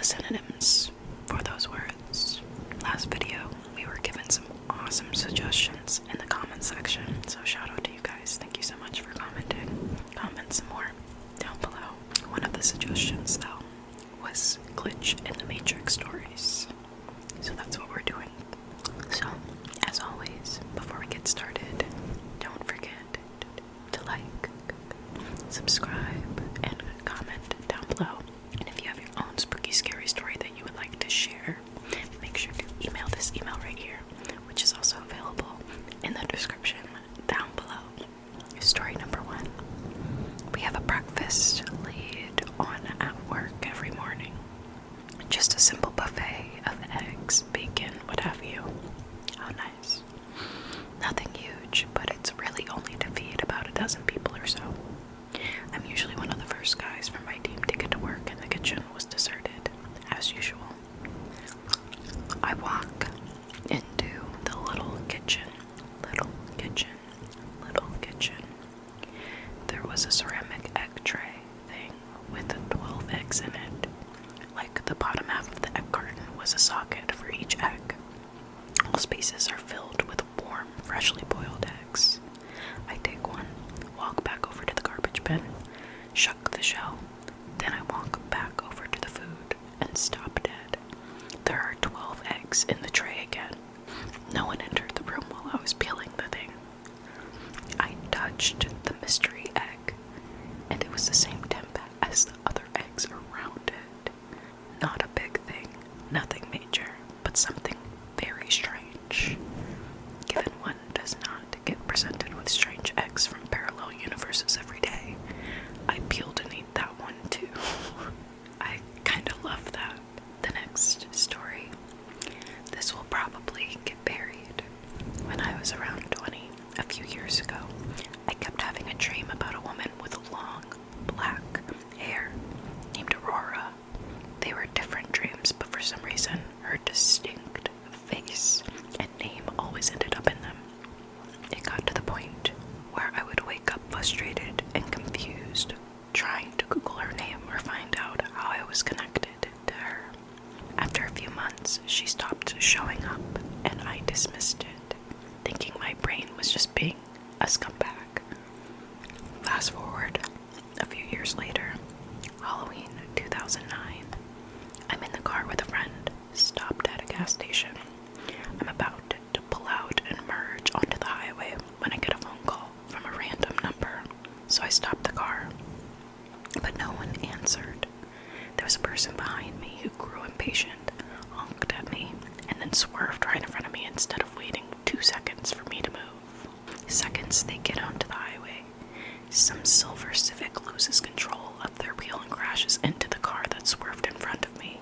the synonyms for those words. Last video, we were given some awesome suggestions in the comment section, so shout out to you guys. Thank you so much for commenting. Comment some more down below. One of the suggestions, though, was glitch in the Matrix stories. So that's what we're doing. So, as always, before we get started, don't forget to like, subscribe, and comment down below. And if you have your own spooky, scary story that you would like to share, make sure to email this email right here, which is also available in the description down below. Story number 1. We have a breakfast laid on at work every morning. Just a simple buffet of eggs, bacon, what have you. How nice. Nothing huge, but it's really only to feed about a dozen people or so. I'm usually one of the first guys from my team to get to work, and the kitchen was deserted, as usual. I walk into the little kitchen. There was a ceramic egg tray thing with 12 eggs in it. Like the bottom half of the egg carton was a socket for each egg. All spaces are filled with warm, freshly boiled eggs. I take one, walk back over to the garbage bin, shuck the shell, then I walk back over to the food and stop dead. There are 12 eggs in the tray again. No one entered the room while I was peeling the thing. I touched the mystery egg, and it was the same temp as the other eggs around it. Not a big thing, nothing major, but something very strange. Given one does not get presented with strange eggs from parallel universes every day, I peeled and ate that one too. I kinda love that. The next story. This will probably get buried. When I was around 20, a few years ago, I kept having a dream about a woman with long, black hair named Aurora. They were different dreams, but for some reason, her distinct face and name always ended up in them. It got to the point where I would wake up frustrated and confused, trying to Google her name or find out how I was connected to her. After a few months, she stopped showing up, and I dismissed it, thinking my brain was just being a scumbag. Fast forward a few years later, Halloween 2009. I'm in the car with a friend, stopped at a gas station. I'm about to pull out and merge onto the highway when I get a phone call from a random number. So I stopped the car, but no one answered. There was a person behind me who grew impatient, honked at me, and then swerved right in front of me instead of waiting 2 seconds for me to move. Seconds they get onto the highway. Some silver Civic loses control of their wheel and crashes into the car that swerved in front of me.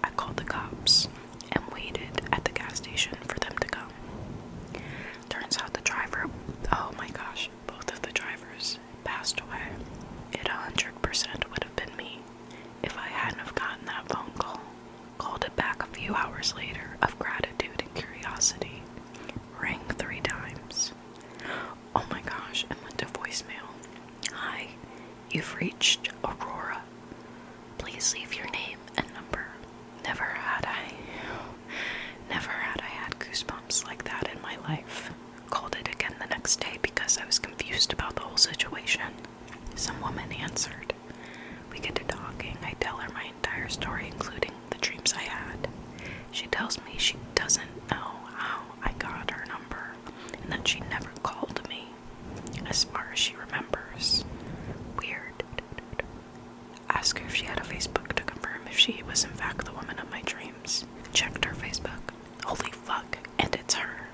I called the cops and waited at the gas station for them to come. Turns out the driver, oh my gosh, both of the drivers passed away. It 100% would have been me if I hadn't have gotten that phone call. Called it back a few hours later of gratitude and curiosity. Rang 3 times. Oh my gosh, and went to voicemail. Hi, you've reached Aurora. Please leave your name and number. Never had I had goosebumps like that in my life. Called it again the next day because I was confused about the whole situation. Some woman answered. We get to talking. I tell her my entire story, including the dreams I had. She tells me she doesn't know how I got her number, and that she never called me, as far as she remembers. Weird. Ask her if she had a Facebook to confirm if she was in fact the woman of my dreams. Checked her Facebook. Holy fuck, and it's her.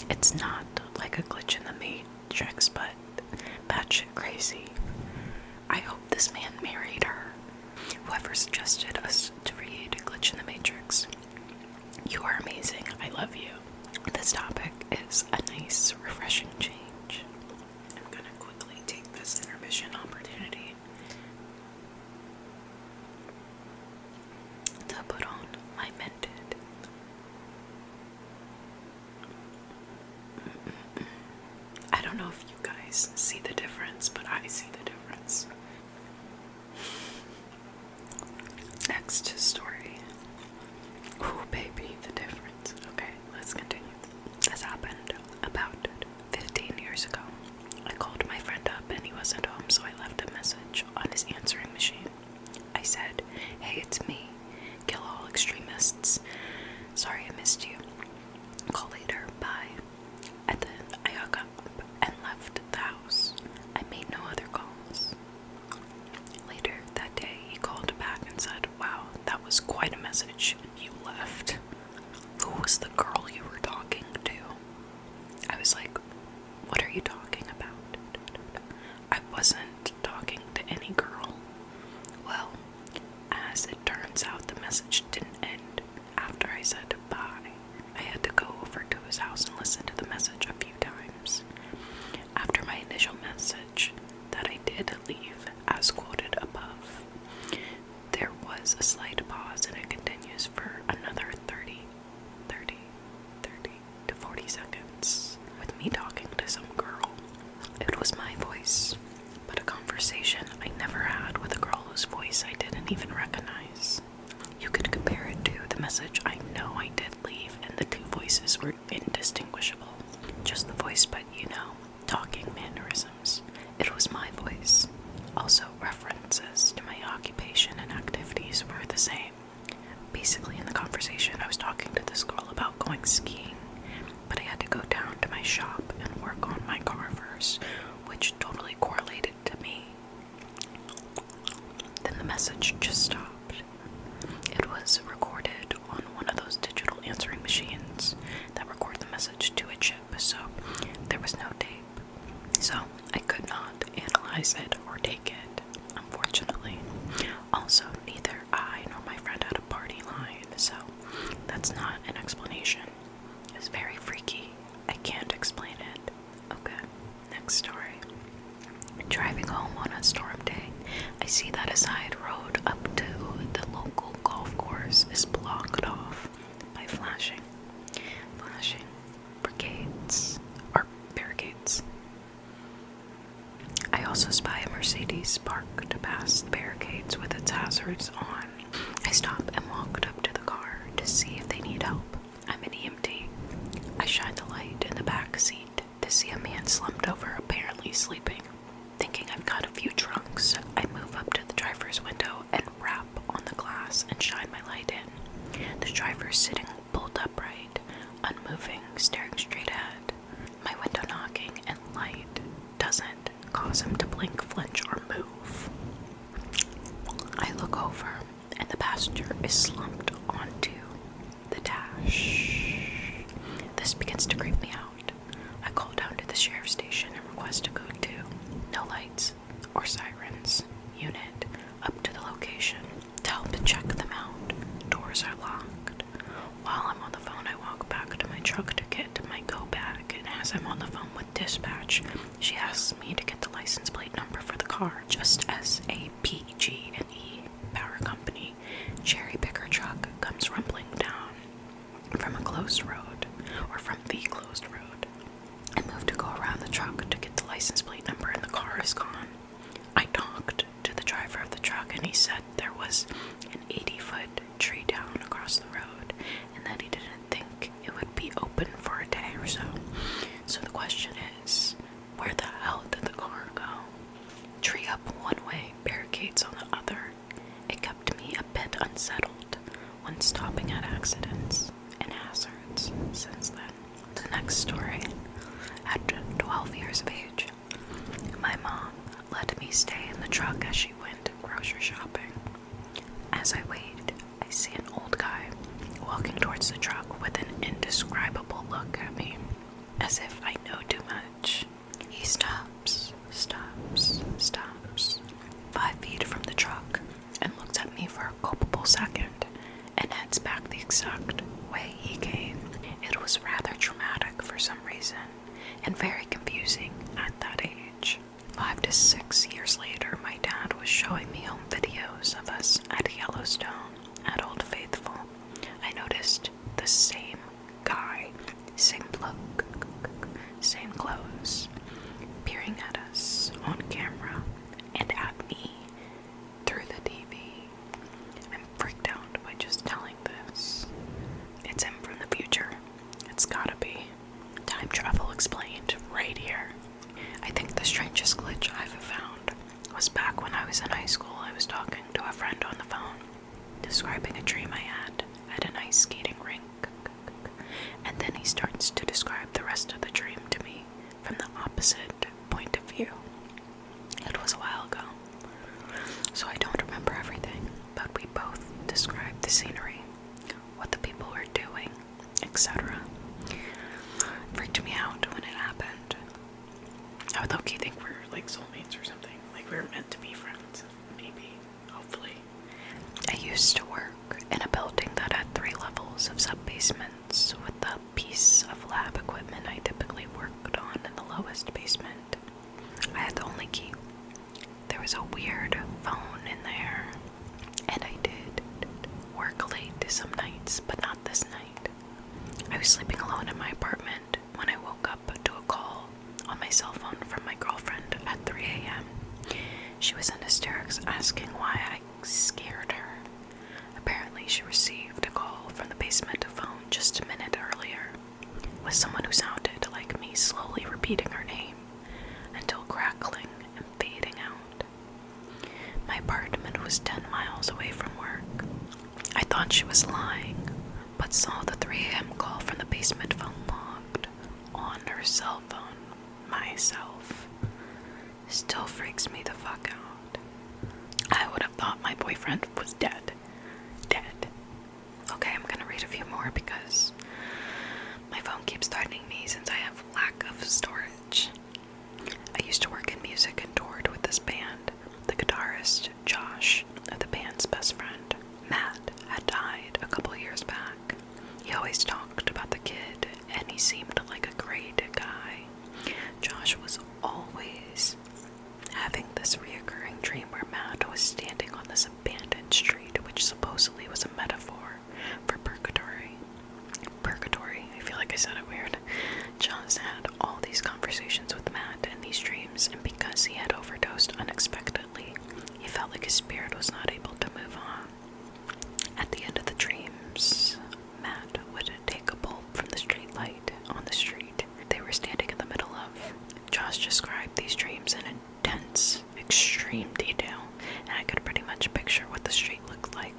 It's not like a glitch in the Matrix, but batshit crazy. I hope this man married her. Whoever suggested us to create a glitch in the Matrix, you are amazing. I love you. This topic is a nice, refreshing change. I'm gonna quickly take this intermission opportunity to put on my mented. I don't know if you guys see the difference, but I see the difference. Next story. message you left. Who was the girl you were talking to? I was like, what are you talking about? I wasn't talking to any girl. Well, as it turns out, the message didn't end after I said bye. I had to go over to his house and listen to the message a few times. After my initial message that I did leave, as quoted above, there was a slight pause and it continues for another 30 to 40 seconds with me talking to some girl. It was my voice, but a conversation I never had with a girl whose voice I didn't even recognize. You could compare it to the message I know I did leave, and the two voices were indistinguishable. Just the voice, but talking mannerisms. It was my voice. Also, references to my occupation and activities were the same. Basically, in the conversation, I was talking to this girl about going skiing, but I had to go down to my shop and work on my car first, which totally correlated to me. Then the message just stopped. It was recorded on one of those digital answering machines that record the message to a chip, so there was no tape. So I could not analyze it or take it, unfortunately. Also, neither I nor my friend had a party line, so that's not an explanation. It's very freaky. I can't explain it. Okay, next story. Driving home on a storm day, I see that a side road up to the local golf course is blocked off by flashing barricades. I also spy a Mercedes parked past the barricades with its hazards on. I stop and walked up to the car to see if they need help. I'm an EMT. I shine the light in the back seat to see a man slumped over, apparently sleeping. Thinking I've got a few drunks, I move up to the driver's window and rap on the glass and shine my light in. The driver's sitting bolt upright, unmoving, staring straight ahead. My window knocking and light doesn't cause him to blink, flinch, or move. I look over, and the passenger is slumped onto the dash. This begins to creep me out. I call down to the sheriff's station and request to go to no lights or sirens unit up to the location to help check them out. Doors are locked. While I'm on the phone, I walk back to my truck to get my go bag, and as I'm on the phone with dispatch, she asks me to get the license plate number for the car, just as a PG&E power company cherry picker truck comes rumbling down from a closed road, or from the closed road. I move to go around the truck to get the license plate number, and the car is gone. I talked to the driver of the truck, and he said there was an 80-foot tree down across the road, and that he didn't think it would be open for a day or so. So the question is, where the hell did the car go? Tree up one way, barricades on the other. It kept me a bit unsettled when stopping at accidents and hazards since then. The next story. At 12 years of age, my mom let me stay in the truck as she went grocery shopping. As I wait, I see an old guy walking towards the truck with an indescribable look at me, as if I know too much. He stops 5 feet from the truck and looks at me for a culpable second and heads back the exact way he came. It was rather traumatic for some reason and very confusing at that age. 5 to 6 years later, my dad was showing me home videos of us at Yellowstone at Old Faithful. I noticed the same guy, same look, same clothes, peering at us on camera and at me through the TV. I'm freaked out by just telling this. It's him from the future. It's gotta be. Time travel explained right here. I think the strangest glitch I've found was back when I was in high school. I was talking to a friend on the phone, describing a dream I had at an ice skating rink. And then he starts to describe the rest of the dream to me from the opposite point of view. It was a while ago, so I don't remember everything, but we both described the scenery etc. Freaked me out when it happened. I would low-key think we're like soulmates or something. Like we're meant to be friends. Maybe. Hopefully. I used to work in a building that had 3 levels of sub-basements, with the piece of lab equipment I typically worked on in the lowest basement. I had the only key. There was a weird phone in there, and I did work late some nights, but not this night. I was sleeping alone in my apartment when I woke up to a call on my cell phone from my girlfriend at 3 a.m. She was in hysterics asking why I scared her. Apparently, she received a call from the basement phone just a minute earlier, with someone who sounded like me slowly repeating her name until crackling and fading out. My apartment was 10 miles away from work. I thought she was lying, but saw the 3 a.m. call from the basement phone logged on her cell phone myself. Still freaks me the fuck out. I would have thought my boyfriend was dead. Okay, I'm gonna read a few more because my phone keeps threatening me since I have lack of storage. I used to work in music and toured with this band. The guitarist, Josh, the band's best friend, Matt, had died a couple years back. He always talked about the kid, and he seemed like a great guy. Josh was always having this reoccurring dream where Matt was standing on this abandoned street, which supposedly was a metaphor for purgatory. I feel like I said it weird. Josh had all these conversations with Matt in these dreams, and because he had overdosed unexpectedly, he felt like his spirit was not able to move on. At the end of the dreams, Matt would take a bulb from the street light on the street they were standing in the middle of. Josh described these dreams in intense, extreme detail, and I could pretty much picture what the street looked like.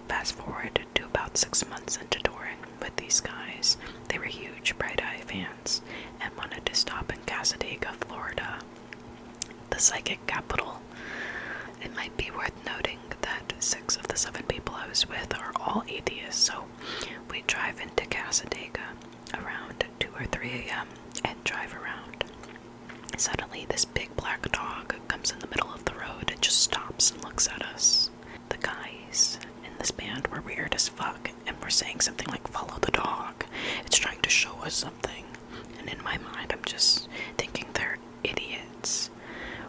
Fast forward to about 6 months into touring with these guys. They were huge Bright Eye fans and wanted to stop in Casadega, Florida, the psychic capital. It might be worth noting that 6 of the 7 people I was with are all atheists, so we drive into Casadega around 2 or 3 a.m. and drive around. Suddenly, this big black dog comes in the middle of the road and just stops and looks at us. The guys in this band were weird as fuck and were saying something like, "Follow the dog. It's trying to show us something." And in my mind, I'm just thinking they're idiots.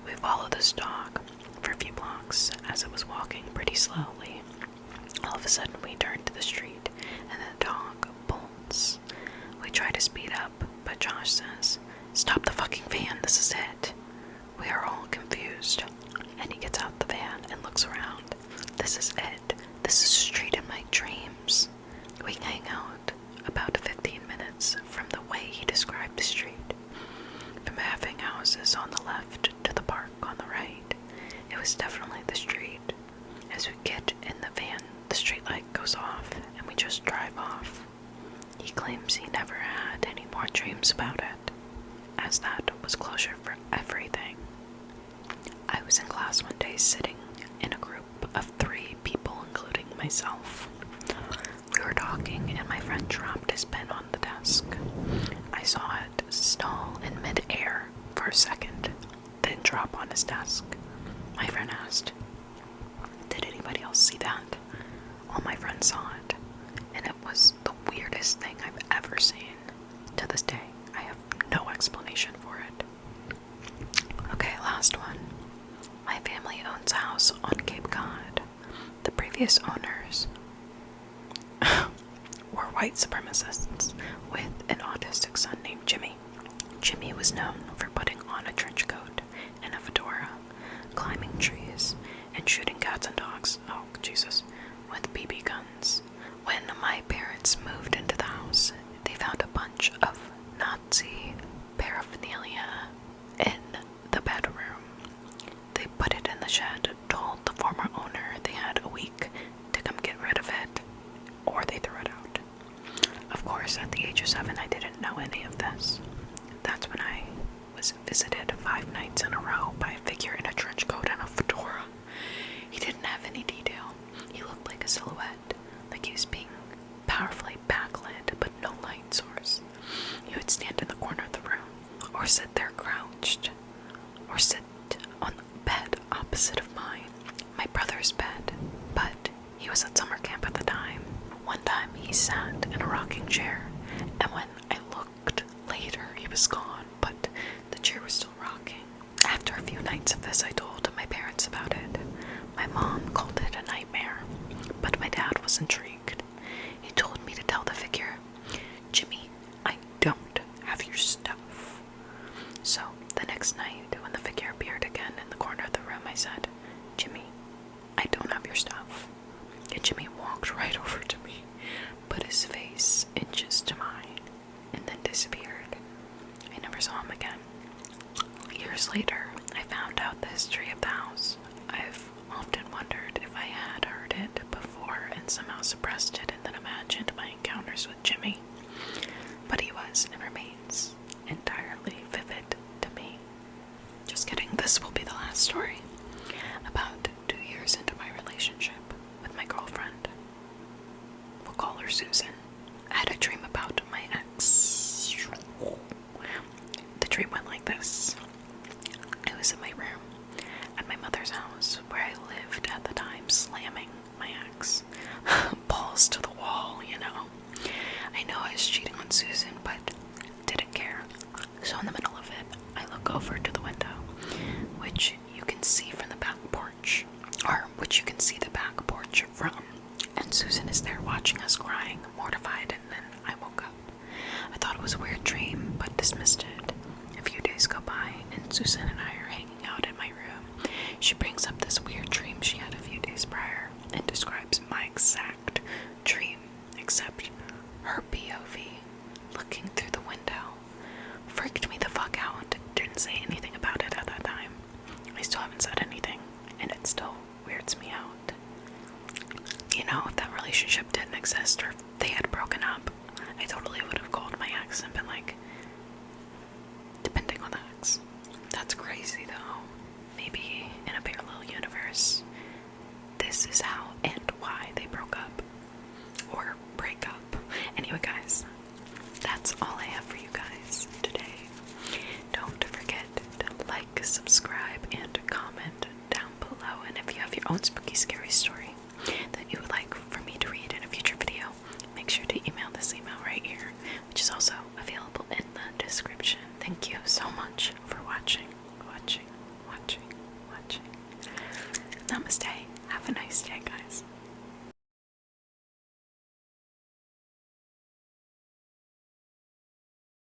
We followed this dog for a few blocks as it was walking pretty slowly. All of a sudden, we turn to the street and the dog bolts. We try to speed up, but Josh says, "Stop the fucking van, this is it." We are all confused, and he gets out the van and looks around. This is it. This is straight in my dreams. We hang out about 15 minutes from the way he described the street. From having houses on the left to the park on the right, it was definitely the street. As we get in the van, the streetlight goes off and we just drive off. He claims he never had any more dreams about it, as that was closure for everything. I was in class one day sitting in a group of 3 people, including myself. We were talking and my friend dropped his pen on the desk. I saw it stall in mid-air for a second, then drop on his desk. My friend asked, "Did anybody else see that?" All my friends saw it, and it was the weirdest thing I've ever seen. To this day, I have no explanation for it. Okay, last one. My family owns a house on Cape Cod. The previous owners were white supremacists with an autistic son named Jimmy. Jimmy was known for putting on a trench coat and a fedora, climbing trees, and shooting cats and dogs, oh Jesus, with BB guns. When my parents moved into the house, they found a bunch of Nazi paraphernalia in the bedroom. They put it in the shed, told the former owner they had a week to come get rid of it, or they threw it out. Of course, at the age of 7, I didn't know any of this. That's when I was visited 5 nights in a row by a figure in a trench coat and a fedora. He didn't have any detail. He looked like a silhouette, like he was being powerfully backlit, but no opposite of mine, my brother's bed, but he was at summer camp at the time. One time he sat in a rocking chair, and when I looked later, he was gone, but the chair was still rocking. After a few nights of this, I told my parents about it. My mom called it a nightmare, but my dad was intrigued. He told me to tell the figure, "Jimmy, I don't have your stuff." So the next night, when the figure appeared again in the corner of the room, I said, "Jimmy, I don't have your stuff." And Jimmy walked right over to me, put his face inches to mine, and then disappeared. I never saw him again. Years later, I found out the history of the house. I've often wondered if I had heard it before and somehow suppressed it and then imagined my encounters with Jimmy. But he was and remains entirely vivid to me. Just kidding, this will be the last story. About 2 years into my relationship with my girlfriend, we'll call her Susan, I had a dream about my ex. The dream went like this. I was in my room at my mother's house, where I lived at the time, slamming my ex. Balls to the wall, you know. I know I was cheating on Susan, but didn't care. So in the middle of it, I look over to the window, which you can see from the back porch, or which you can see the back porch from. And Susan is there watching us, crying, mortified, and then I woke up. I thought it was a weird dream, but dismissed it. A few days go by, and Susan and I are hanging out in my room. She brings up this weird dream she had a few days prior, and describes my exact dream, except her POV, looking through the window. Freaked me the fuck out. Didn't say anything about it at that time. I still haven't said anything, and it still weirds me out. You know, if that relationship didn't exist, or if they had broken up, I totally would have called my ex and been like, depending on the ex. That's crazy though. Maybe in a parallel universe, this is how and why they broke up. Or break up. Anyway guys, that's all I have for you guys today. Don't forget to like, subscribe, and comment down below. And if you have your own spooky, scary story that you would like for me to read in a future video, make sure to email this email right here, which is also available in the description. Thank you so much for watching. Namaste. Have a nice day.